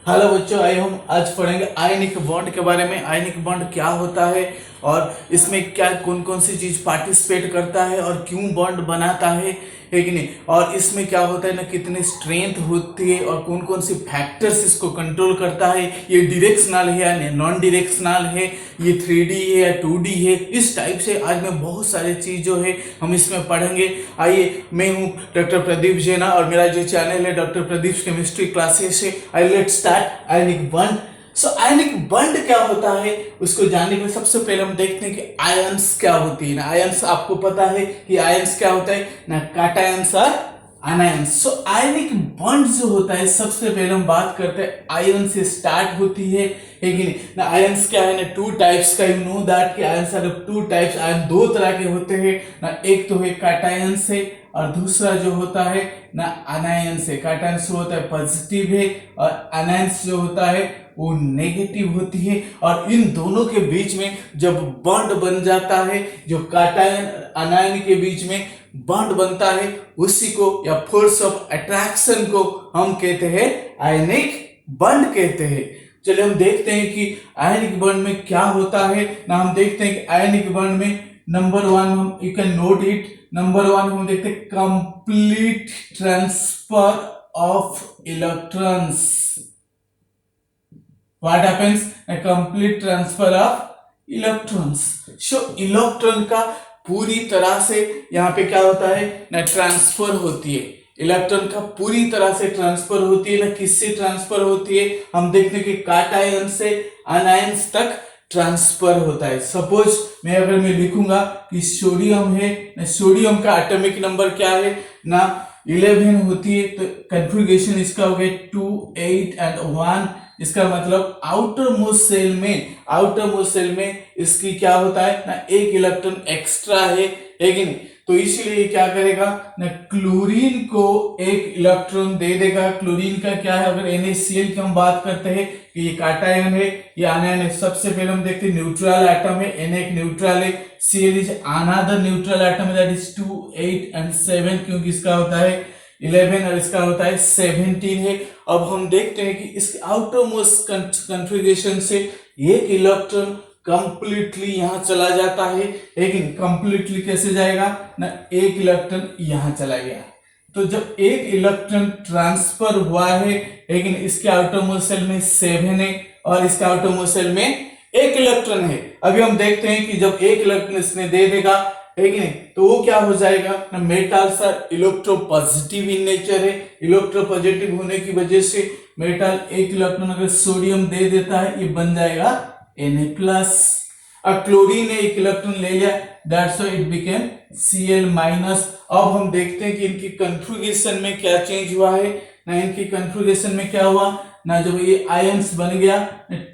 Hello बच्चों, आए हम आज पढ़ेंगे आयनिक बॉन्ड के बारे में। आयनिक बॉन्ड क्या होता है और इसमें क्या कौन कौन सी चीज पार्टिसिपेट करता है और क्यों बॉन्ड बनाता है कि नहीं, और इसमें क्या होता है ना, कितनी स्ट्रेंथ होती है और कौन कौन सी फैक्टर्स इसको कंट्रोल करता है। ये डायरेक्शनल है या नॉन डायरेक्शनल है, ये 3D है या 2D है। इस टाइप से आज मैं बहुत सारे चीज जो है हम इसमें पढ़ेंगे। आइए, मैं हूँ डॉक्टर प्रदीप जैना और मेरा जो चैनल है डॉक्टर प्रदीप केमिस्ट्री क्लासेस है। I let start ionic bond. So ionic bond क्या होता है उसको जानने के लिए सबसे पहले हम देखते हैं कि आयंस क्या होती है ना। आयंस आपको पता है कि आयंस क्या होता है ना, कैटायंस और अनायंस। सो आयनिक बॉन्ड जो होता है सबसे पहले हम बात करते हैं आयन से स्टार्ट होती है कि नहीं ना। आयंस क्या है ना, टू टाइप्स का, यू नो दैट कि ions are two types. Ion दो तरह के होते हैं ना, एक तो है कैटायन से और दूसरा जो होता है ना अनायन से। कैटायन जो होता है पॉजिटिव है और अनायंस जो होता है वो नेगेटिव होती है। और इन दोनों के बीच में जब बॉन्ड बन जाता है, जो कैटायन अनायन के बीच में बॉन्ड बनता है, उसी को या फोर्स ऑफ अट्रैक्शन को हम कहते हैं आयनिक बॉन्ड कहते हैं। चलिए हम देखते हैं कि आयनिक बॉन्ड में क्या होता है ना। हम देखते हैं कि आयनिक बॉन्ड में नंबर वन, हम you can note it, number one हम देखते हैं complete transfer of electrons. What happens? A complete transfer of electrons. So electron का पूरी तरह से यहाँ पे क्या होता है ना, ट्रांसफर होती है। इलेक्ट्रॉन का पूरी तरह से ट्रांसफर होती है ना। किससे ट्रांसफर होती है? हम देखते हैं कि कैटायन से अनायंस तक ट्रांसफर होता है। सपोज मैं लिखूंगा कि सोडियम है ना, सोडियम का एटॉमिक नंबर क्या है ना, 11 होती है। तो कन्फिग्रेशन इसका हो गया 2, 8 एंड 1। इसका मतलब आउटर मोस्ट सेल में इसकी क्या होता है ना, एक इलेक्ट्रॉन एक्स्ट्रा है कि नहीं। तो इसलिए क्या करेगा ना, क्लोरीन को एक इलेक्ट्रॉन दे देगा। क्लोरीन का क्या है, अगर NaCl की हम बात करते हैं कि ये कैटायन है या आनायन है। सबसे पहले हम देखते हैं न्यूट्रल एटम है, Na एक न्यूट्रल है, Cl is another neutral atom, that is 2, 8 and 7, क्योंकि इसका होता है 11 और इसका होता है 17 है। अब हम देखते हैं कि इसके आउटर मोस्ट कन्फिग्रेशन से एक इलेक्ट्रॉन कंप्लीटली यहां चला जाता है, लेकिन कंप्लीटली कैसे जाएगा ना, एक इलेक्ट्रॉन यहां चला गया। तो जब एक इलेक्ट्रॉन ट्रांसफर हुआ है, लेकिन इसके आउटर मोस्ट सेल में 7 है और इसके आउटर मोस्ट सेल में एक इलेक्ट्रॉन है। अभी हम देखते हैं कि जब एक इलेक्ट्रॉन इसने दे देगा है कि नहीं, तो वो क्या हो जाएगा ना, metals are electropositive in nature है। इलेक्ट्रोपॉजिटिव होने की वजह से मेटल एक इलेक्ट्रॉन अगर सोडियम दे देता है, ये बन जाएगा Na+। और क्लोरीन ने एक इलेक्ट्रॉन ले लिया, that's why it became Cl-। अब हम देखते हैं कि इनकी कन्फिग्रेशन में क्या चेंज हुआ है ना। इनकी कन्फिग्रेशन में क्या हुआ ना, जब ये आयंस बन गया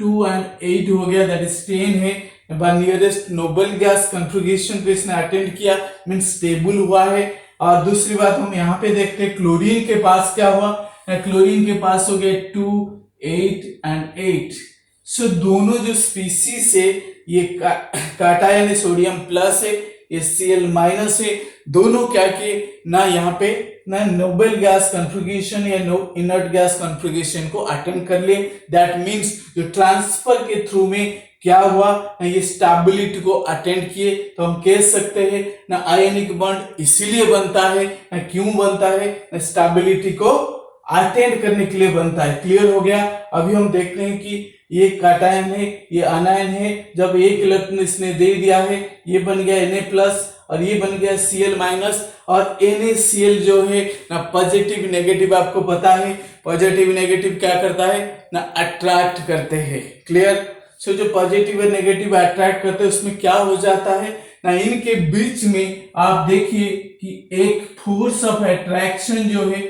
2 एंड 8 हो गया, दैट इज 10 है। नियरेस्ट नोबल गैस कन्फिग्रेशन को इसने अटेंड किया, मीन स्टेबल हुआ है। और दूसरी बात हम यहाँ पे देखते हैं क्लोरीन के पास क्या हुआ, क्लोरीन के पास हो गया 2, 8 एंड 8। सो दोनों जो स्पीसीज है, ये कैटायन है, सोडियम प्लस है, ये Cl- है, दोनों क्या किए ना, यहाँ पे ना नोबल गैस कन्फिग्रेशन या इनर्ट गैस कन्फिग्रेशन को अटेंड कर लिए। दैट मीन्स जो ट्रांसफर के थ्रू में क्या हुआ ना, ये स्टेबिलिटी को अटेंड किए। तो हम कह सकते हैं ना आयनिक बॉन्ड इसीलिए बनता है ना, क्यों बनता है ना, स्टेबिलिटी को अटेंड करने के लिए बनता है। क्लियर हो गया। अभी हम देखते हैं कि ये कैटायन है, ये अनायन है। जब एक इलेक्ट्रॉन इसने दे दिया है, ये बन गया Na+ और ये बन गया Cl-। और NaCl जो है ना, पॉजिटिव नेगेटिव आपको पता है, पॉजिटिव नेगेटिव क्या करता है ना, अट्रैक्ट करते हैं। क्लियर। सो जो पॉजिटिव और नेगेटिव अट्रैक्ट करते हैं, उसमें क्या हो जाता है ना, इनके बीच में आप देखिए कि एक फोर्स ऑफ अट्रैक्शन जो है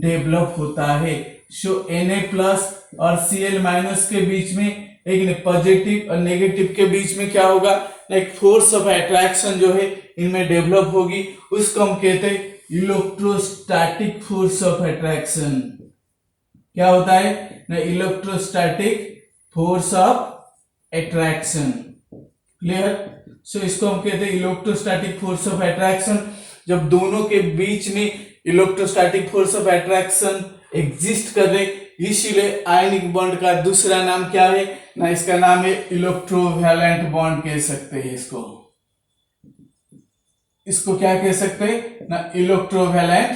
डेवलप होता है। सो Na+ और Cl- के बीच में, एक पॉजिटिव और नेगेटिव के बीच में क्या होगा, एक फोर्स ऑफ अट्रैक्शन जो है इनमें डेवलप होगी। उसको हम कहते हैं इलेक्ट्रोस्टैटिक फोर्स ऑफ अट्रैक्शन। क्या होता है ना, electrostatic force of attraction. Clear. So इसको हम कहते हैं इलेक्ट्रोस्टैटिक फोर्स ऑफ अट्रैक्शन। जब दोनों के बीच में electrostatic force of attraction exist कर रहे, इसीलिए आयनिक बॉन्ड का दूसरा नाम क्या है ना, इसका नाम है इलेक्ट्रोवैलेंट बॉन्ड कह सकते हैं इसको क्या कह सकते हैं ना, इलेक्ट्रोवैलेंट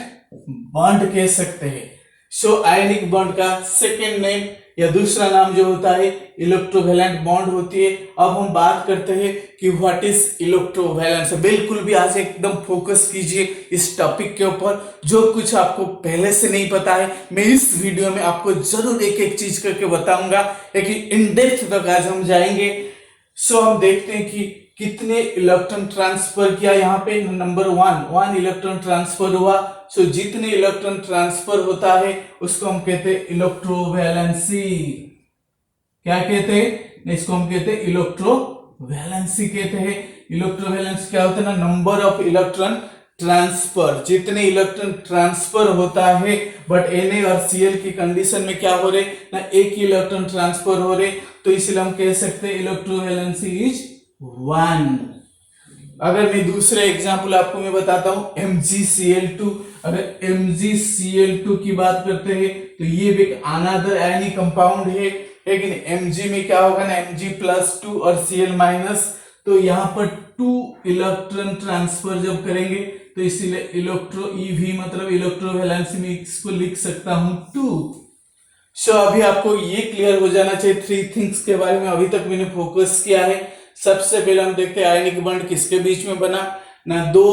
बॉन्ड कह सकते हैं। सो आयनिक बॉन्ड का सेकेंड नेम या दूसरा नाम जो होता है इलेक्ट्रोवैलेंट बॉन्ड होती है। अब हम बात करते हैं कि व्हाट इज इलेक्ट्रोवैलेंस। बिल्कुल भी आज एकदम फोकस कीजिए इस टॉपिक के ऊपर। जो कुछ आपको पहले से नहीं पता है मैं इस वीडियो में आपको जरूर एक एक चीज करके बताऊंगा, लेकिन इन डेप्थ तक आज हम जाएंगे। सो हम देखते हैं कि कितने इलेक्ट्रॉन ट्रांसफर किया। यहाँ पे नंबर वन इलेक्ट्रॉन ट्रांसफर हुआ। सो जितने इलेक्ट्रॉन ट्रांसफर होता है उसको हम कहते हैं इलेक्ट्रोवैलेंसी। क्या कहते हैं, इसको हम कहते हैं इलेक्ट्रोवैलेंसी कहते हैं। इलेक्ट्रोवैलेंस क्या होता है ना, नंबर ऑफ इलेक्ट्रॉन ट्रांसफर, जितने इलेक्ट्रॉन ट्रांसफर होता है। बट Na और Cl की कंडीशन में क्या हो रहे ना, एक ही इलेक्ट्रॉन ट्रांसफर हो रहे, तो इसलिए हम कह सकते हैं इलेक्ट्रोवैलेंसी इज 1। अगर मैं दूसरे एग्जांपल आपको मैं बताता हूं MgCl2। अगर MgCl2 की बात करते हैं तो ये भी एक अनदर आयनिक कंपाउंड है, लेकिन Mg में क्या होगा ना, Mg+2 और Cl-, तो यहाँ पर 2 इलेक्ट्रॉन ट्रांसफर जब करेंगे तो इसीलिए इलेक्ट्रो EV मतलब इलेक्ट्रोवैलेंसी में इसको लिख सकता हूं 2। सो अभी आपको ये क्लियर हो जाना चाहिए 3 थिंग्स के बारे में अभी तक मैंने फोकस किया है। सबसे पहले हम देखते हैं आयनिक बॉन्ड किसके बीच में बना ना, 2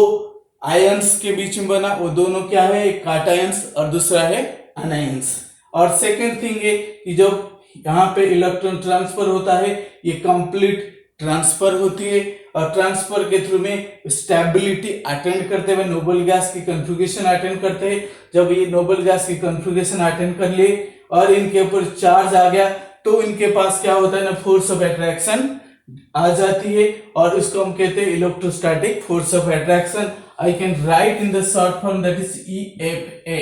आयंस के बीच में बना। वो दोनों क्या है, एक काटायंस और दूसरा है अनायंस। और सेकेंड थिंग है कि जब यहाँ पे इलेक्ट्रॉन ट्रांसफर होता है ये कंप्लीट ट्रांसफर होती है, और ट्रांसफर के थ्रू में स्टेबिलिटी अटेंड करते हुए नोबल गैस की कॉन्फ़िगरेशन अटेंड करते हैं। जब ये नोबल गैस की कॉन्फ़िगरेशन अटेंड कर लिए और इनके ऊपर चार्ज आ गया तो इनके पास क्या होता है ना, फोर्स ऑफ अट्रैक्शन आ जाती है, और इसको हम कहते हैं electrostatic force of attraction. I can write in the short form that is EFA।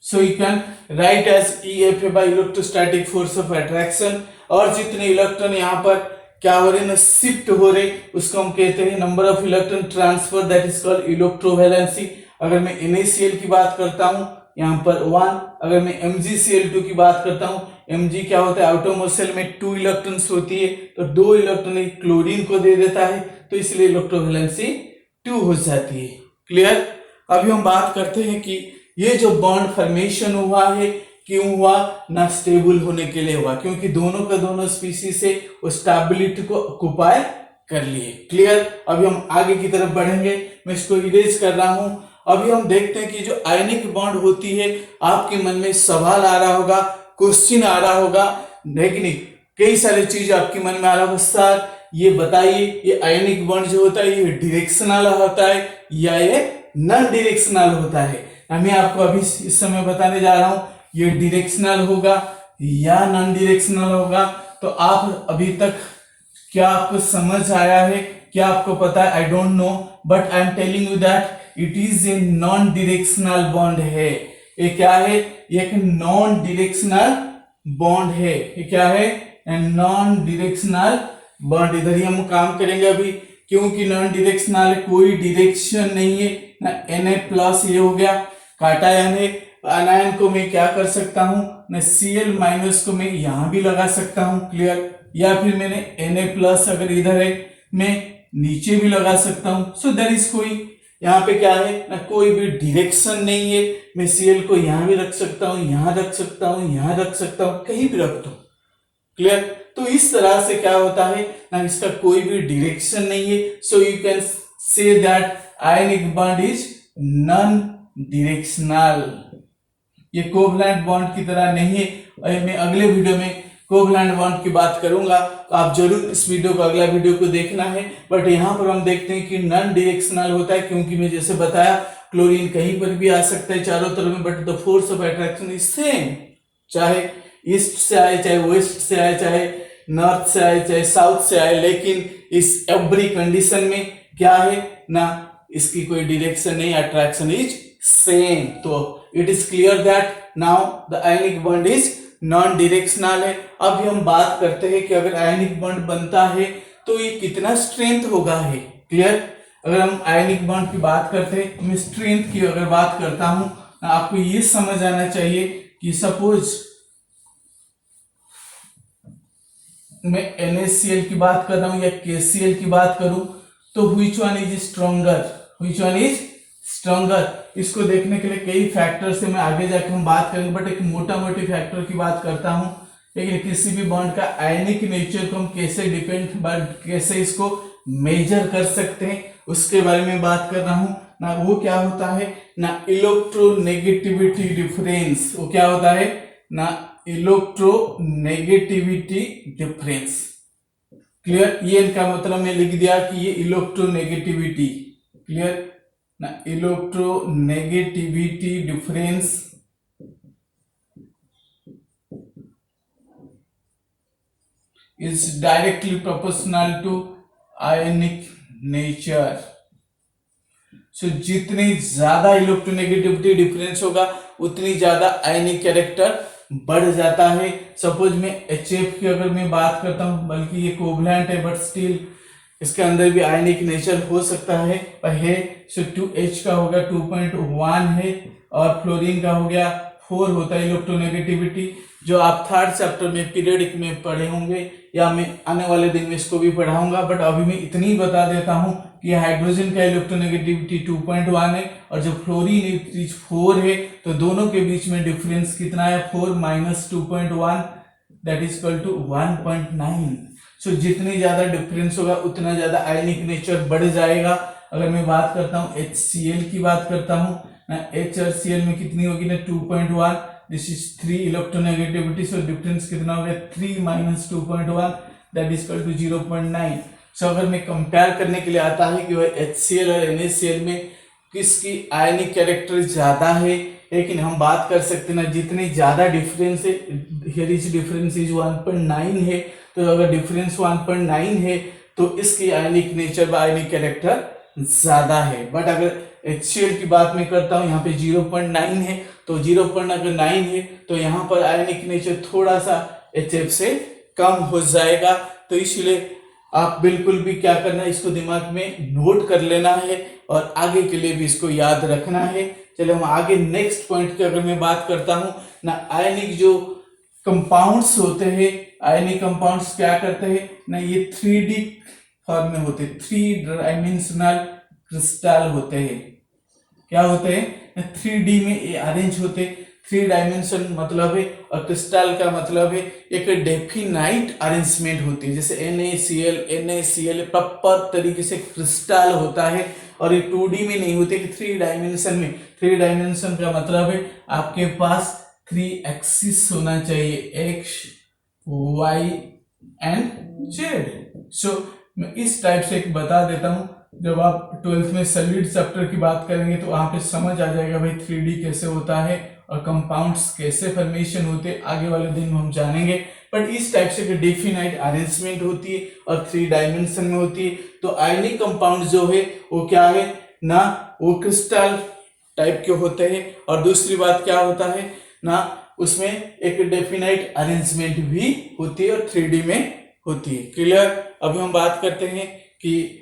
So you can write as EFA by electrostatic force of attraction. और जितने इलेक्ट्रॉन यहाँ पर क्या हो रहे ना, शिफ्ट हो रहे, उसको हम कहते हैं number of electron transfer, that is called electrovalency. अगर मैं NaCl की बात करता हूं यहाँ पर 1, अगर मैं MgCl2 की बात करता हूं, Mg क्या होता है, आउटरमोस्ट सेल में 2 इलेक्ट्रॉन्स होती है, तो 2 इलेक्ट्रॉन क्लोरीन को दे देता है, तो इसलिए इलेक्ट्रोवैलेंसी 2 हो जाती है। क्लियर। अभी हम बात करते हैं कि ये जो बॉन्ड फॉर्मेशन हुआ है क्यों हुआ ना, स्टेबल होने के लिए हुआ, क्योंकि दोनों का दोनों स्पीसीज से स्टेबिलिटी को ऑक्युपाई कर लिए। क्लियर। अभी हम आगे की तरफ बढ़ेंगे, मैं इसको इरेज कर रहा हूं। अभी हम देखते हैं कि जो आयनिक बॉन्ड होती है, आपके मन में सवाल आ रहा होगा, क्वेश्चन आ रहा होगा, लेकिन कई सारी चीज आपके मन में आ रहा होगा, सर ये बताइए ये आयनिक बॉन्ड जो होता है ये डायरेक्शनल होता है या ये नॉन डायरेक्शनल होता है। मैं आपको अभी इस समय बताने जा रहा हूं ये डायरेक्शनल होगा या नॉन डायरेक्शनल होगा। तो आप अभी तक क्या आपको समझ आया है, क्या आपको पता है, I don't know, but I am telling you that it is a non directional bond है। ये क्या है, ये एक नॉन डायरेक्शनल बॉन्ड है। ये क्या है, नॉन डायरेक्शनल बॉन्ड। इधर ही हम काम करेंगे अभी, क्योंकि नॉन डायरेक्शनल कोई डायरेक्शन नहीं है ना। Na+ ये हो गया काटायन है, अनायन को मैं क्या कर सकता हूं ना, Cl- को मैं यहां भी लगा सकता हूं। क्लियर। या फिर मैंने Na+ अगर इधर है मैं नीचे भी लगा सकता हूं। सो देयर इज कोई यहाँ पे क्या है ना, कोई भी डायरेक्शन नहीं है। मैं Cl को यहां भी रख सकता हूं, यहां रख सकता हूं, यहां रख सकता हूं, कहीं भी रख दो। क्लियर। तो इस तरह से क्या होता है ना, इसका कोई भी डायरेक्शन नहीं है। सो you can say that ionic bond is non directional. ये कोवलेंट बॉन्ड की तरह नहीं है। और मैं अगले वीडियो में कोवलेंट बॉन्ड की बात करूंगा, तो आप जरूर इस वीडियो को, अगला वीडियो को देखना है। बट यहाँ पर हम देखते हैं कि नॉन डायरेक्शनल होता है, क्योंकि मैं जैसे बताया क्लोरीन कहीं पर भी आ सकता है चारों तरफ में, but the force of attraction is same. चाहे ईस्ट से आए, चाहे वेस्ट से आए, चाहे नॉर्थ से आए, चाहे साउथ से आए, लेकिन इस एवरी कंडीशन में क्या है ना, इसकी कोई डायरेक्शन नहीं, अट्रैक्शन इज सेम। तो it is clear that now the ionic bond is non directional है। अब हम बात करते हैं कि अगर आयनिक बॉन्ड बनता है तो ये कितना स्ट्रेंथ होगा है। क्लियर। अगर हम आयनिक बॉन्ड की बात करते हैं, मैं स्ट्रेंथ की अगर बात करता हूं, आपको ये समझ आना चाहिए कि सपोज मैं NaCl की बात कर रहा हूं या KCl की बात करूं तो which one is stronger, which one is stronger, इसको देखने के लिए कई फैक्टर से मैं आगे जाकर हम बात करेंगे, बट एक मोटा मोटी फैक्टर की बात करता हूं। लेकिन किसी भी बॉन्ड का आयनिक नेचर को हम कैसे इसको मेजर कर सकते हैं उसके बारे में बात कर रहा हूं ना। वो क्या होता है ना, इलेक्ट्रोनेगेटिविटी डिफरेंस। वो क्या होता है ना, इलेक्ट्रोनेगेटिविटी डिफरेंस। क्लियर, ये इनका मतलब मैं लिख दिया कि ये इलेक्ट्रोनेगेटिविटी, क्लियर ना, electronegativity difference is directly proportional to ionic nature। सो जितनी ज्यादा इलेक्ट्रोनेगेटिविटी डिफरेंस होगा उतनी ज्यादा आयनिक कैरेक्टर बढ़ जाता है। सपोज मैं HF की अगर मैं बात करता हूं, बल्कि ये कोवलेंट है बट स्टिल इसके अंदर भी आयनिक नेचर हो सकता है सो 2H का होगा 2.1 है और फ्लोरीन का हो गया 4 होता है इलेक्ट्रोनेगेटिविटी, जो आप थर्ड चैप्टर में पीरियडिक में पढ़े होंगे या मैं आने वाले दिन में इसको भी पढ़ाऊंगा। बट अभी मैं इतनी बता देता हूं कि हाइड्रोजन का इलेक्ट्रोनेगेटिविटी 2.1 है और जो फ्लोरीन 4 है, तो दोनों के बीच में डिफरेंस कितना है, 4 माइनस 2.1 that is equal to 1.9। So जितनी ज्यादा डिफरेंस होगा उतना ज्यादा आयनिक नेचर बढ़ जाएगा। अगर मैं बात करता हूँ HCl की बात करता हूँ ना, H और Cl में कितनी होगी ना 2.1, this is 3 electronegativity, so difference कितना हो गया 3 माइनस 2.1 that is equal to 0.9। So अगर मैं कंपेयर करने के लिए आता है कि वह HCl और NaCl में किसकी आयनिक कैरेक्टर ज्यादा है, लेकिन हम बात कर सकते ना जितनी ज्यादा डिफरेंस है, हियर इज डिफरेंस इज 1.9 है, तो अगर डिफरेंस 1.9 है तो इसकी आयनिक नेचर आयनिक कैरेक्टर ज्यादा है। बट अगर HCl की बात मैं करता हूं, यहाँ पे 0.9 है, तो 0.9 है तो यहाँ पर आयनिक नेचर थोड़ा सा HF से कम हो जाएगा। तो इसलिए आप बिल्कुल भी क्या करना है, इसको दिमाग में नोट कर लेना है और आगे के लिए भी इसको याद रखना है। चलिए हम आगे नेक्स्ट पॉइंट की अगर मैं बात करता हूं ना, आयनिक जो कंपाउंड्स होते हैं, आयनिक कंपाउंड्स क्या करते हैं ना, ये 3D फॉर्म में होते हैं, 3 डायमेंशनल क्रिस्टल होते हैं। क्या होते हैं 3D में ये अरेंज होते, 3 डायमेंशन मतलब है और क्रिस्टल का मतलब है एक डेफिनाइट अरेंजमेंट होती है। जैसे NaCl प्रॉपर तरीके से क्रिस्टल होता है और ये 2D में नहीं होते कि 3 डायमेंशन में। 3 डायमेंशन का मतलब है आपके पास 3 एक्सिस होना चाहिए, X Y एंड Z। सो मैं इस टाइप से एक बता देता हूं, जब आप 12th में सॉलिड चैप्टर की बात करेंगे तो वहां पे समझ आ जाएगा भाई 3D कैसे होता है और कंपाउंड्स कैसे फॉर्मेशन होते, आगे वाले दिन में हम जानेंगे। बट इस टाइप से डेफिनाइट अरेंजमेंट होती है और 3 डायमेंशन में होती है। तो आयनिक कंपाउंड जो है वो क्या है ना, वो क्रिस्टल टाइप के होते हैं। और दूसरी बात क्या होता है ना, उसमें एक डेफिनाइट अरेंजमेंट भी होती है और 3D में होती है। क्लियर। अभी हम बात करते हैं कि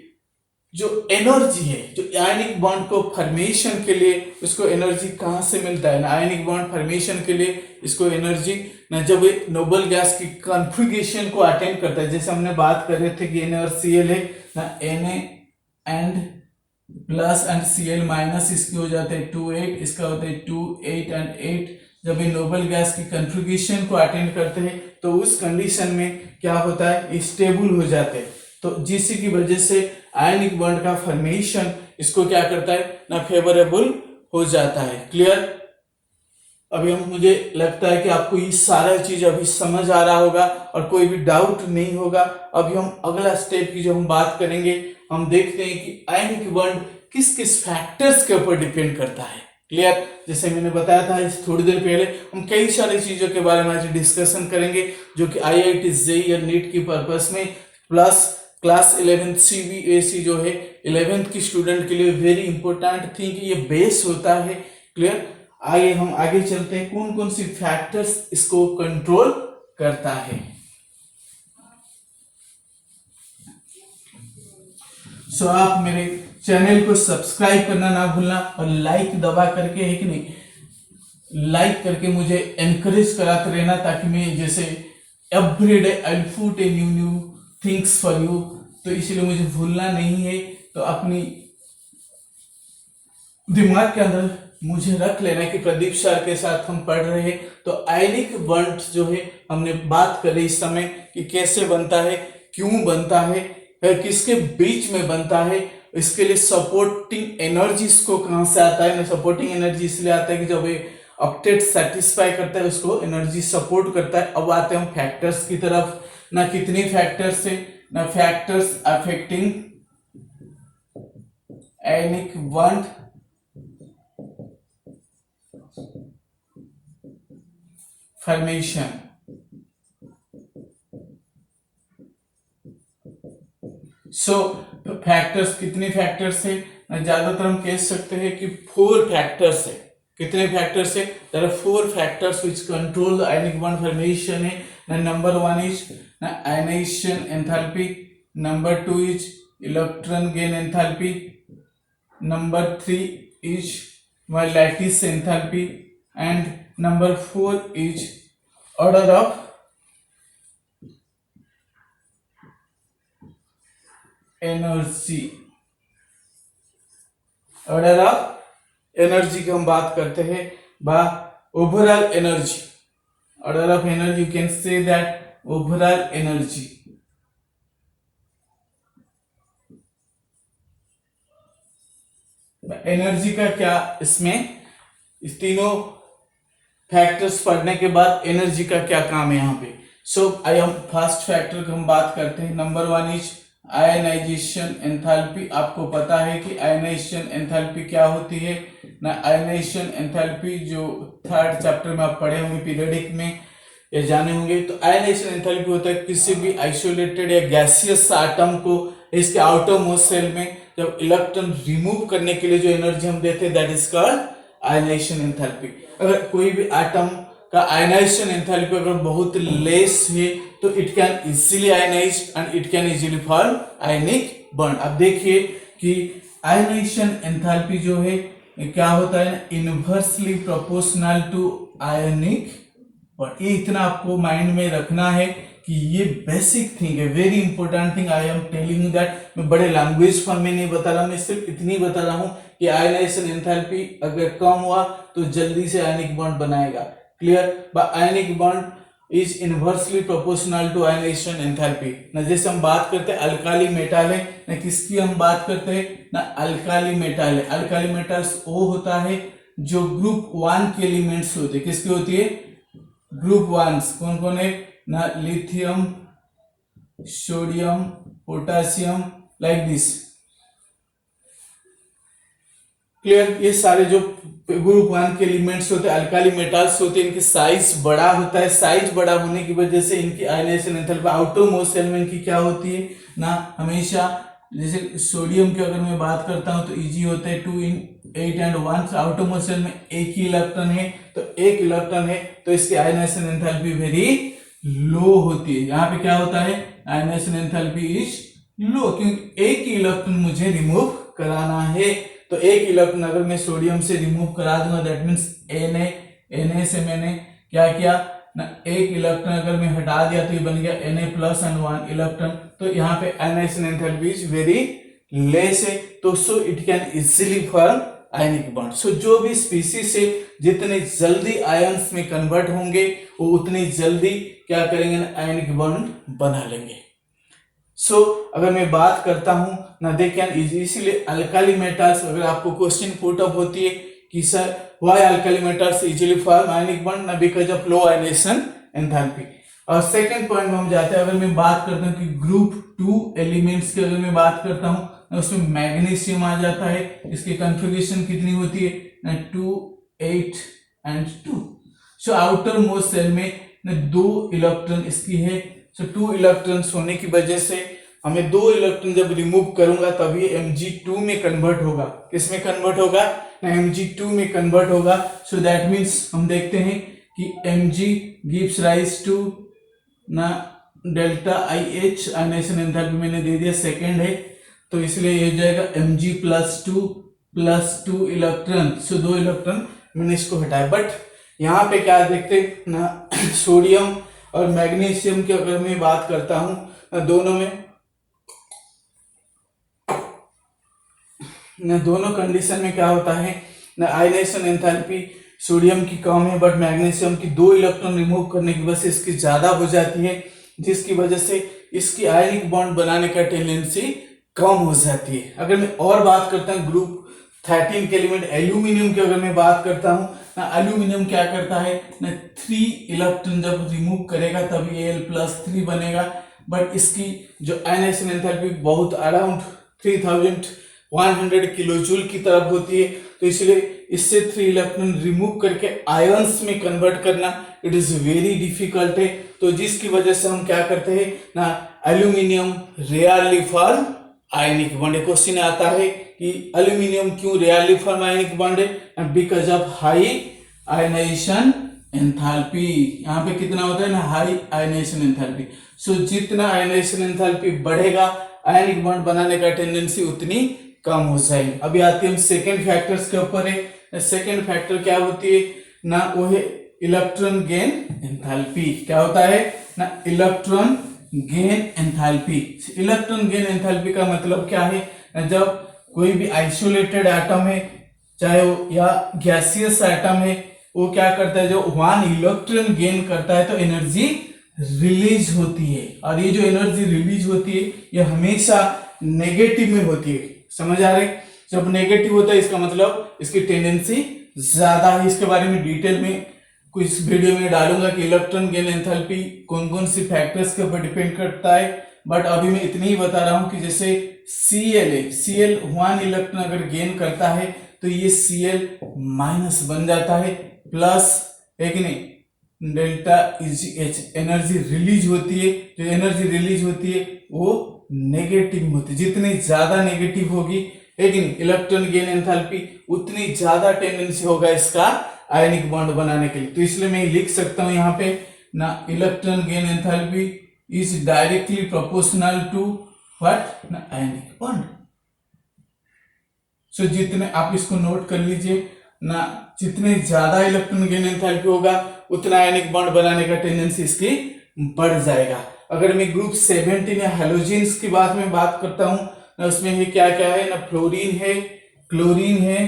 जो एनर्जी है, जो आयनिक बॉन्ड को फॉर्मेशन के लिए उसको एनर्जी कहां से मिलता है ना, आयनिक बॉन्ड फॉर्मेशन के लिए इसको एनर्जी ना, जब नोबल गैस की कॉन्फ़िगरेशन को अटेंड करता है, जैसे हमने बात कर रहे थे कि Na और Cl है ना, Na and plus and Cl minus, इसके हो जाते हैं 2 8, इसका होता है 2 8 एंड 8। जब ये नोबल गैस की कॉन्फ़िगरेशन को अटेंड करते हैं तो उस कंडीशन में क्या होता है, स्टेबल हो जाते हैं, तो जिसकी वजह से आयनिक बॉन्ड का फॉर्मेशन इसको क्या करता है ना, फेवरेबल हो जाता है। क्लियर। अभी हम मुझे लगता है कि आपको ये सारा चीज अभी समझ आ रहा होगा और कोई भी डाउट नहीं होगा। अभी हम अगला स्टेप की जो हम बात करेंगे, हम देखते हैं कि आयनिक बॉन्ड किस किस फैक्टर्स के ऊपर डिपेंड करता है। क्लियर। जैसे मैंने बताया था इस थोड़ी देर पहले, हम कई सारी चीजों के बारे में आज डिस्कशन करेंगे जो कि IIT JEE और नीट की पर्पस में, प्लस क्लास 11th CBSE जो है 11th की स्टूडेंट के लिए वेरी इंपॉर्टेंट थी कि ये बेस होता है। क्लियर। आगे हम आगे चलते हैं, कौन कौन सी फैक्टर्स इसको कंट्रोल करता है। सो आप मेरे चैनल को सब्सक्राइब करना ना भूलना और लाइक दबा करके, है कि नहीं, लाइक करके मुझे एनकरेज कराते रहना, ताकि मैं जैसे everyday I will put a new new things for you. तो इसलिए मुझे भूलना नहीं है, तो अपनी दिमाग के अंदर मुझे रख लेना कि प्रदीप सर के साथ हम पढ़ रहे हैं। तो आयनिक बॉन्ड जो है हमने बात करी इस समय कि कैसे बनता है, क्यों बनता है, किसके बीच में बनता है, इसके लिए सपोर्टिंग एनर्जी इसको कहां से आता है ना। सपोर्टिंग एनर्जी इसलिए आता है कि जब ये ऑक्टेट सेटिस्फाई करता है उसको एनर्जी सपोर्ट करता है। अब आते हैं हम फैक्टर्स की तरफ, ना कितनी फैक्टर्स है, ना फैक्टर्स अफेक्टिंग आयनिक बॉन्ड फॉर्मेशन। सो फैक्टर्स, कितने फैक्टर्स है, ज्यादातर हम कह सकते हैं कि 4 फैक्टर्स है। कितने फैक्टर्स है? There are 4 factors which control the ionic bond formation है। Number 1 is ionization enthalpy, number 2 is electron gain enthalpy, number 3 is lattice enthalpy, and number 4 is order of energy। order of energy की हम बात करते हैं बा overall energy। order of energy you can say that overall energy। Energy का क्या, इसमें इस तीनों फैक्टर्स पढ़ने के बाद एनर्जी का क्या काम है यहाँ पे। So I am first factor की हम बात करते हैं। Number 1 is ionization enthalpy. आपको पता है कि आयनाइजेशन एंथैल्पी क्या होती है ना। आयनाइजेशन एंथैल्पी जो 3rd चैप्टर में आप पढ़े होंगे पीरियडिक में या जाने होंगे। तो आयनाइजेशन एंथैल्पी होता है किसी भी आइसोलेटेड या गैसियस आटम को इसके आउटर मोस्ट सेल में जब इलेक्ट्रॉन रिमूव करने के लिए जो एनर्जी हम देते हैं that is called ionisation enthalpy. अगर कोई भी एटम का आयनाइजेशन एंथैल्पी अगर बहुत लेस है तो it can easily ionise and it can easily form ionic bond. अब देखिए कि आयनाइजेशन एंथैल्पी जो है क्या होता है, inversely proportional to ionic bond. ये इतना आपको माइंड में रखना है कि ये बेसिक थिंग है, very important thing. I am telling you that. मैं बड़े लैंग्वेज फॉर्म में नहीं बता रहा, मैं सिर्फ इतनी बता रहा हूं कि आयनाइजेशन एंथैल्पी अगर कम हुआ तो जल्दी से आयनिक बॉन्ड बनाएगा। Clear? Ionic bond is inversely proportional to ionisation enthalpy ना। जैसे हम बात करते हैं अल्काली मेटल है ना, किसकी हम बात करते हैं ना, अल्काली मेटल है। अल्काली मेटल्स वो होता है जो ग्रुप 1 के एलिमेंट्स होते हैं। किसकी होती है? ग्रुप 1 कौन कौन है ना, lithium, sodium, potassium, like this. Clear? ये सारे जो ग्रुप 1 के एलिमेंट्स होते हैं अल्काली मेटल्स होते हैं, इनकी साइज बड़ा होता है। साइज बड़ा होने की वजह से इनकी ionisation enthalpy outer most shell में इनकी क्या होती है ना, हमेशा जैसे सोडियम की अगर मैं बात करता हूं तो इजी होता है 2 in 8 and 1। Outer most shell में एक ही इलेक्ट्रॉन है, तो एक इलेक्ट्रॉन है तो इसकी आयनाइजेशन एंथैल्पी वेरी लो होती है। यहाँ पे क्या होता है, आयनाइजेशन एंथैल्पी इज लो, क्योंकि एक ही इलेक्ट्रॉन मुझे रिमूव कराना है। तो एक इलेक्ट्रॉन अगर मैं सोडियम से रिमूव करा दूंगा दैट मीन्स Na से मैंने क्या किया ना, एक इलेक्ट्रॉन अगर मैं हटा दिया तो ये बन गया Na प्लस एंड 1 इलेक्ट्रॉन। तो यहाँ पे ionization enthalpy is very less है, तो so it can easily form ionic bond. So जो भी स्पीसीज से जितने जल्दी आयंस में कन्वर्ट होंगे वो उतनी जल्दी क्या करेंगे, आयनिक बॉन्ड बना लेंगे। सो अगर मैं बात करता हूं ना, they can easily alkali metals. अगर आपको क्वेश्चन पुट अप होती है कि sir why alkali metals easily form ionic bond ना, because of low ionization enthalpy. और सेकंड पॉइंट में हम जाते हैं, अगर मैं बात करता हूं कि ग्रुप 2 एलिमेंट्स की अगर मैं बात करता हूं, उसमें मैग्नीशियम आ जाता है। इसकी कॉन्फ़िगरेशन कितनी होती है ना, 2 8 and 2। So outer most shell में ना 2 इलेक्ट्रॉन इसकी है। सो 2 इलेक्ट्रॉन्स होने की वजह से हमें 2 इलेक्ट्रॉन जब रिमूव करूंगा तभी Mg2 में कन्वर्ट होगा। किस में कन्वर्ट होगा ना, Mg2 में कन्वर्ट होगा। सो दैट मीन्स हम देखते हैं कि Mg गिव्स राइज टू ना डेल्टा IH। आयनाइजेशन एंथैल्पी मैंने दे दिया, सेकंड है तो इसलिए ये हो जाएगा Mg +2 +2 इलेक्ट्रॉन। सो 2 इलेक्ट्रॉन मैंने इसको हटाया, बट यहाँ पे क्या देखते हैं ना, सोडियम और मैग्नीशियम की अगर मैं बात करता हूँ दोनों कंडीशन में क्या होता है ना, आयनेशन एंथैल्पी सोडियम की कम है बट मैग्नीशियम की 2 इलेक्ट्रॉन रिमूव करने की वजह से इसकी ज्यादा हो जाती है, जिसकी वजह से इसकी आयनिक बॉन्ड बनाने का टेंडेंसी कम हो जाती है। अगर मैं और बात करता हूँ ग्रुप 13 के एलिमेंट एल्यूमिनियम की अगर मैं बात करता हूँ ना, एल्यूमिनियम क्या करता है ना, 3 इलेक्ट्रॉन जब रिमूव करेगा तभी Al+3 बनेगा, बट इसकी जो आयनेशन एंथैल्पी बहुत अराउंड 3100 किलो जूल की तरफ होती है, तो इसलिए इससे 3 इलेक्ट्रॉन रिमूव करके आयंस में कन्वर्ट करना इट इज वेरी डिफिकल्ट है। तो जिसकी वजह से हम क्या करते हैं ना, aluminium rarely form ionic bond. Question आता है कि एल्यूमिनियम क्यों रेयरली फॉर्म आयनिक बॉन्ड है, because of high ionisation enthalpy. यहाँ पे कितना होता है ना, हाई आयनाइजेशन एंथैल्पी। सो जितना आयनाइजेशन एंथैल्पी बढ़ेगा आयनिक बॉन्ड बनाने का टेंडेंसी उतनी कम हो जाएगी। अभी आते हैं हम सेकेंड फैक्टर्स के ऊपर है। सेकेंड फैक्टर क्या होती है ना, वो है इलेक्ट्रॉन गेन एंथैल्पी। क्या होता है ना, electron gain enthalpy. Electron gain enthalpy का मतलब क्या है, जब कोई भी आइसोलेटेड एटम है, चाहे वो या गैसियस एटम है, वो क्या करता है, जो 1 इलेक्ट्रॉन गेन करता है तो एनर्जी रिलीज होती है, और ये जो एनर्जी रिलीज होती है ये हमेशा नेगेटिव में होती है। समझ आ रहे, जब नेगेटिव होता है इसका मतलब इसकी टेंडेंसी ज्यादा है। इसके बारे में डिटेल में कुछ वीडियो में डालूंगा कि इलेक्ट्रॉन गेन एंथैल्पी कौन कौन सी फैक्टर्स के ऊपर डिपेंड करता है, बट अभी मैं इतनी ही बता रहा हूं कि जैसे Cl है, Cl 1 इलेक्ट्रॉन अगर गेन करता है तो ये Cl माइनस बन जाता है, प्लस है कि नहीं, डेल्टा Eg एनर्जी रिलीज होती है। जो एनर्जी रिलीज होती है वो नेगेटिव होती है, जितनी ज्यादा नेगेटिव होगी है कि नहीं इलेक्ट्रॉन गेन एंथैल्पी, उतनी ज्यादा टेंडेंसी होगा इसका आयनिक बॉन्ड बनाने के लिए। तो इसलिए मैं लिख सकता हूं यहाँ पे ना, electron gain enthalpy is directly proportional to what ना, आयनिक बॉन्ड। सो जितने आप इसको नोट कर लीजिए ना, जितने ज्यादा इलेक्ट्रॉन गेन एंथैल्पी होगा उतना आयनिक बॉन्ड बनाने का टेंडेंसी इसकी बढ़ जाएगा। अगर मैं ग्रुप 17 या हेलोजेन्स की बात करता हूं ना, उसमें है क्या क्या है ना, फ्लोरीन है, क्लोरीन है,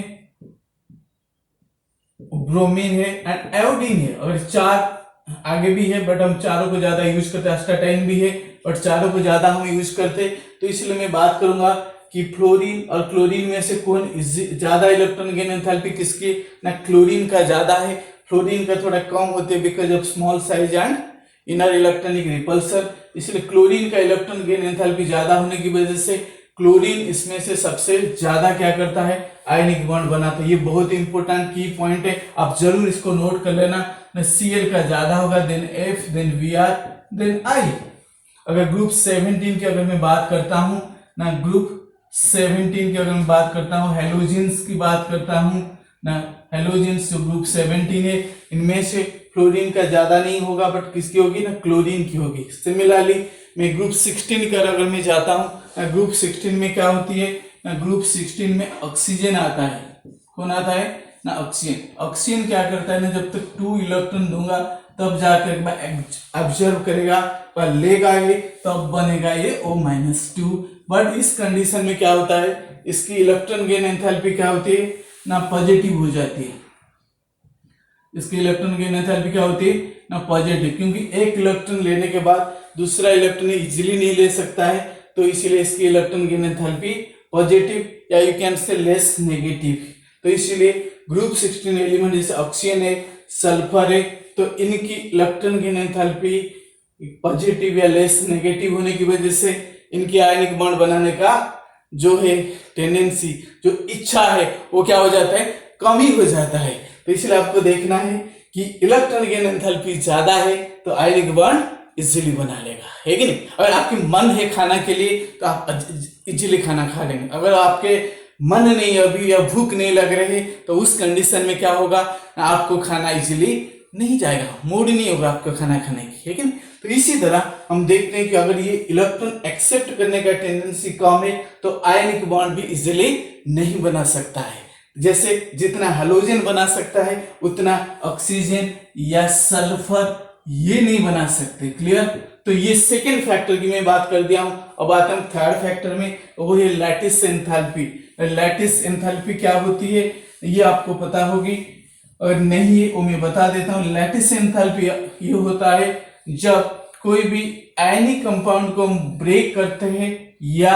ब्रोमीन है एंड आयोडीन है। और 4 आगे भी है बट हम चारों को ज्यादा यूज करते हैं, एस्टाटाइन भी है बट चारों को ज्यादा हम यूज करते हैं। तो इसलिए मैं बात करूंगा कि फ्लोरीन और क्लोरीन में से कौन ज्यादा इलेक्ट्रॉन गेन एंथैल्पी किसकी ना, क्लोरीन का ज्यादा है। फ्लोरीन का थोड़ा कम होते हैं because of small size and inner electronic repulsor, इसलिए क्लोरीन का इलेक्ट्रॉन गेन एंथैल्पी ज्यादा होने की वजह से क्लोरीन इसमें से सबसे ज्यादा क्या करता है, आयनिक बॉन्ड बनाता है। ये बहुत इंपॉर्टेंट की पॉइंट है, आप जरूर इसको नोट कर लेना। Cl का ज्यादा होगा, then F, then Br, then I। अगर ग्रुप 17 की अगर मैं बात करता हूं ना, ग्रुप 17 की अगर मैं बात करता हूं, हेलोजेंस की बात करता हूं ना, हेलोजेंस जो ग्रुप 17 है, इनमें से फ्लोरीन का ज्यादा नहीं होगा बट किसकी होगी ना, क्लोरीन की होगी। सिमिलरली मैं ग्रुप 16 का अगर मैं जाता हूं, ग्रुप 16 में क्या होती है ना, ग्रुप 16 में ऑक्सीजन आता है। कौन आता है ना, ऑक्सीजन। ऑक्सीजन क्या करता है ना, जब तक 2 इलेक्ट्रॉन दूंगा तब जाकर ऑब्जर्व करेगा, पर लेगा ये तब बनेगा ये O-2। बट इस कंडीशन में क्या होता है, इसकी इलेक्ट्रॉन गेन एंथैल्पी क्या होती है ना, पॉजिटिव हो जाती है। इसकी इलेक्ट्रॉन गेन एंथैल्पी क्या होती है ना, पॉजिटिव, क्योंकि एक इलेक्ट्रॉन लेने के बाद दूसरा इलेक्ट्रॉन इजीली नहीं ले सकता है, तो इसीलिए इसकी इलेक्ट्रॉन गेन एंथैल्पी पॉजिटिव या you can say less negative. तो इसीलिए ग्रुप 16 एलिमेंट जैसे ऑक्सीजन है, सल्फर है, तो इनकी इलेक्ट्रॉन गेन एंथैल्पी पॉजिटिव या लेस नेगेटिव होने की वजह से इनकी आयनिक बॉन्ड बनाने का जो है टेंडेंसी, जो इच्छा है, वो क्या हो जाता है, कम ही हो जाता है। तो इसलिए आपको देखना है कि इलेक्ट्रॉन गेन एंथैल्पी ज्यादा है तो आयनिक बॉन्ड इजीली बना लेगा, है कि नहीं। अगर आपकी मन है खाना के लिए तो आप इजीली खाना खा लेंगे। अगर आपके मन नहीं अभी या भूख नहीं लग रही तो उस कंडीशन में क्या होगा, आपको खाना इजीली नहीं जाएगा, मूड नहीं होगा आपको खाना खाने की, है कि नहीं। तो इसी तरह हम देखते हैं कि अगर ये इलेक्ट्रॉन एक्सेप्ट करने का टेंडेंसी कम है तो आयनिक बॉन्ड भी इजीली नहीं बना सकता है। जैसे जितना हेलोजन बना सकता है उतना ऑक्सीजन या सल्फर ये नहीं बना सकते। क्लियर? तो ये सेकेंड फैक्टर की मैं बात कर दिया हूं। अब आते हैं थर्ड फैक्टर में, वो है लैटिस एंथैल्पी। लैटिस एंथैल्पी क्या होती है ये आपको पता होगी, और नहीं है वो मैं बता देता हूं। लैटिस एंथैल्पी ये होता है जब कोई भी आयनिक कंपाउंड को हम ब्रेक करते हैं या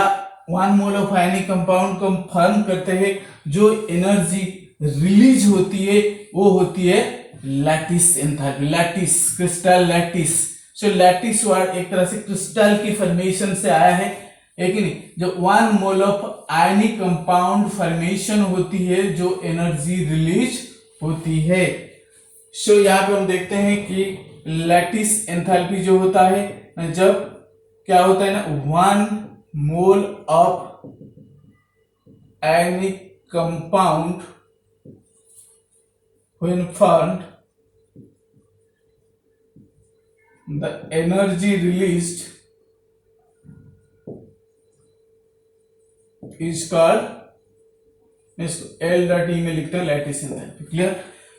1 मोल ऑफ आयनिक कंपाउंड को हम फॉर्म करते हैं, जो एनर्जी रिलीज होती है वो होती है lattice enthalpy. Lattice, crystal lattice. So lattice word एक तरह से क्रिस्टल की फॉर्मेशन से आया है कि नहीं। जो 1 mole of ionic compound formation होती है जो एनर्जी रिलीज होती है। सो यहाँ पे हम देखते हैं कि लैटिस एंथैल्पी जो होता है जब क्या होता है ना 1 mole of ionic compound when formed, the energy released is called, इसको L.E में लिखते हैं lattice enthalpy. Clear?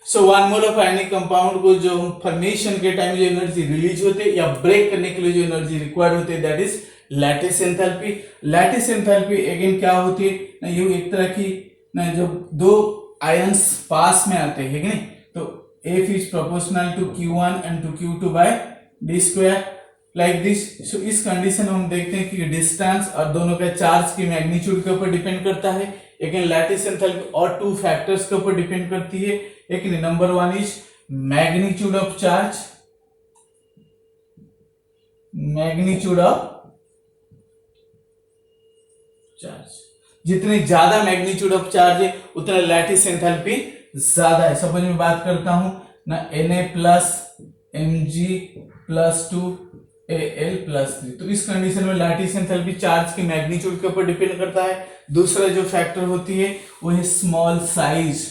So 1 mole of ionic compound को जो फॉर्मेशन के टाइम जो एनर्जी रिलीज होते हैं या ब्रेक करने के लिए जो एनर्जी रिक्वायर्ड होती है that is lattice enthalpy. Lattice enthalpy again क्या होती है ना, ये एक तरह की ना जो दो आयंस पास में आते हैं कि नहीं, तो F is proportional to Q1 and to Q2 by d square like this. So इस कंडीशन में हम देखते हैं कि डिस्टेंस और दोनों का चार्ज की मैग्नीट्यूड के ऊपर डिपेंड करता है। लेकिन लैटिस एंथैल्पी और 2 फैक्टर्स के ऊपर डिपेंड करती है। एक number 1 is magnitude of charge, magnitude of charge. जितने ज्यादा मैग्नीट्यूड ऑफ चार्ज है उतना लैटिस एंथैल्पी ज्यादा है। समझ में बात करता हूं ना, Na plus Mg plus 2 Al plus 3। तो इस कंडीशन में लैटिस एंथैल्पी चार्ज की मैग्नीट्यूड के ऊपर डिपेंड करता है। दूसरा जो फैक्टर होती है वो है small size.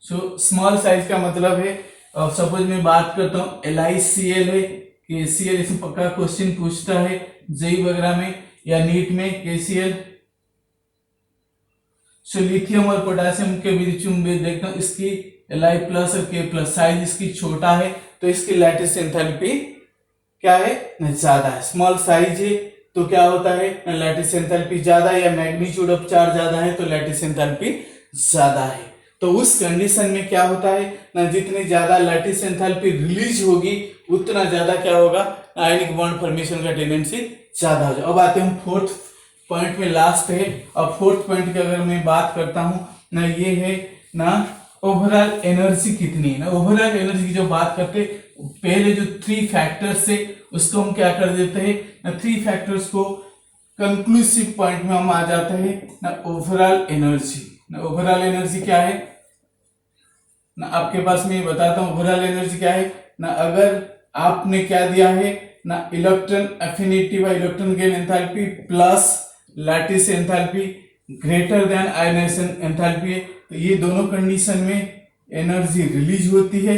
So small size का मतलब है, सपोज मैं बात करता हूं LiCl है, KCl इसमें पक्का क्वेश्चन पूछता है जेई वगैरह में या नीट में KCl। सो लिथियम और पोटेशियम के बीच में देखता हूं इसकी Li प्लस और K प्लस, साइज इसकी छोटा है तो इसकी लैटिस एंथैल्पी क्या है ज्यादा है। स्मॉल साइज है तो क्या होता है लैटिस एंथैल्पी ज्यादा, या मैग्नीट्यूड ऑफ चार्ज ज्यादा है तो लैटिस एंथैल्पी ज्यादा है। तो उस कंडीशन में क्या होता है ना, जितनी ज्यादा लैटिस एंथैल्पी रिलीज होगी उतना ज्यादा क्या होगा, आयनिक बॉन्ड फॉर्मेशन का टेंडेंसी ज्यादा हो जाए। अब आते हैं फोर्थ पॉइंट में, लास्ट है। अब फोर्थ पॉइंट की अगर मैं बात करता हूं ना, ये है ना ओवरऑल एनर्जी कितनी है ना। ओवरऑल एनर्जी की जो बात करते पहले जो 3 फैक्टर्स है उसको हम क्या कर देते हैं ना, 3 फैक्टर्स को कंक्लूसिव पॉइंट में हम आ जाते हैं ना ओवरऑल एनर्जी। ना ओवरऑल एनर्जी क्या है ना, आपके पास मैं बताता हूं ओवरऑल एनर्जी क्या है ना। अगर आपने क्या दिया है ना, इलेक्ट्रॉन एफिनिटी व electron gain enthalpy plus lattice enthalpy greater than ionisation enthalpy, तो ये दोनों कंडीशन में एनर्जी रिलीज होती है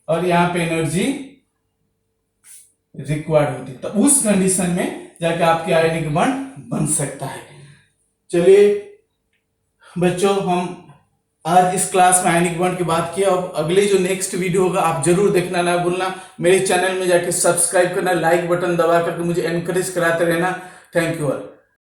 और यहाँ पे एनर्जी रिक्वायर्ड होती है। तो उस कंडीशन में जाके आपके आयनिक बॉन्ड बन सकता है। चलिए बच्चों, हम आज इस क्लास में आयनिक बॉन्ड की बात किया। अब अगले जो नेक्स्ट वीडियो होगा आप जरूर देखना ना भूलना। मेरे चैनल में जाके सब्सक्राइब करना, लाइक बटन दबा करके मुझे एनकरेज कराते रहना। Thank you all.